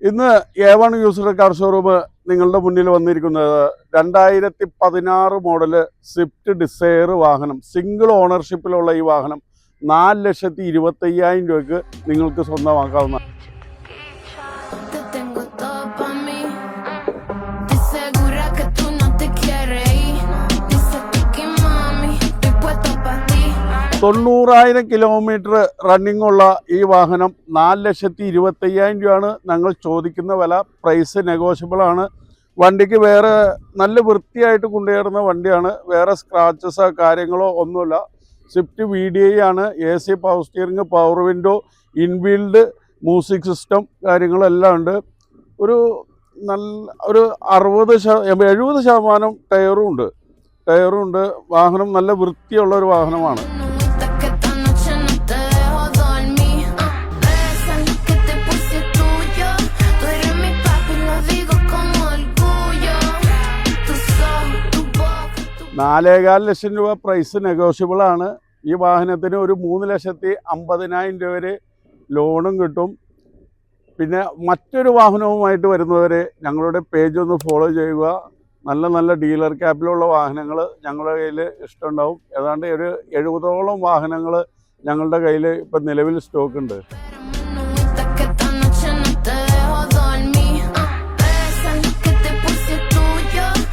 ഇന്ന് A1 user car showroom നിങ്ങളുടെ മുന്നിൽ വന്നിരിക്കുന്നത് 2016 മോഡല് സ്വിഫ്റ്റ് ഡിസയർ വാഹനം, സിംഗിൾ ഓണർഷിപ്പിലുള്ള ഈ വാഹനം 4,25,000 രൂപയ്ക്ക് നിങ്ങൾക്ക് സ്വന്തമാക്കാവുന്ന. തൊണ്ണൂറായിരം കിലോമീറ്റർ റണ്ണിംഗ് ഉള്ള ഈ വാഹനം 4,25,000 രൂപയാണ് ഞങ്ങൾ ചോദിക്കുന്ന വില. പ്രൈസ് നെഗോഷ്യബിൾ ആണ്. വണ്ടിക്ക് വേറെ നല്ല വൃത്തിയായിട്ട് കൊണ്ടുവരുന്ന വണ്ടിയാണ്. വേറെ സ്ക്രാച്ചസോ കാര്യങ്ങളോ ഒന്നുമില്ല. സ്വിഫ്റ്റ് VDI ആണ്. AC, power steering, power window, inbuilt music system കാര്യങ്ങളെല്ലാം ഉണ്ട്. ഒരു 70% ടയറും ഉണ്ട്. വാഹനം നല്ല വൃത്തിയുള്ള ഒരു വാഹനമാണ്. $4,15,000 രൂപ പ്രൈസ് നെഗോഷ്യബിൾ ആണ്. ഈ വാഹനത്തിന് ഒരു 3,50,000 രൂപ വരെ ലോണും കിട്ടും. പിന്നെ മറ്റൊരു വാഹനവുമായിട്ട് വരുന്നവരെ ഞങ്ങളുടെ പേജ് ഒന്ന് ഫോളോ ചെയ്യുക. നല്ല ഡീലർ ക്യാപ്പിലുള്ള വാഹനങ്ങൾ ഞങ്ങളുടെ കയ്യിൽ ഇഷ്ടമുണ്ടാവും. ഏതാണ്ട് ഒരു 70ഓളം വാഹനങ്ങൾ ഞങ്ങളുടെ കയ്യിൽ ഇപ്പം നിലവിൽ സ്റ്റോക്ക് ഉണ്ട്.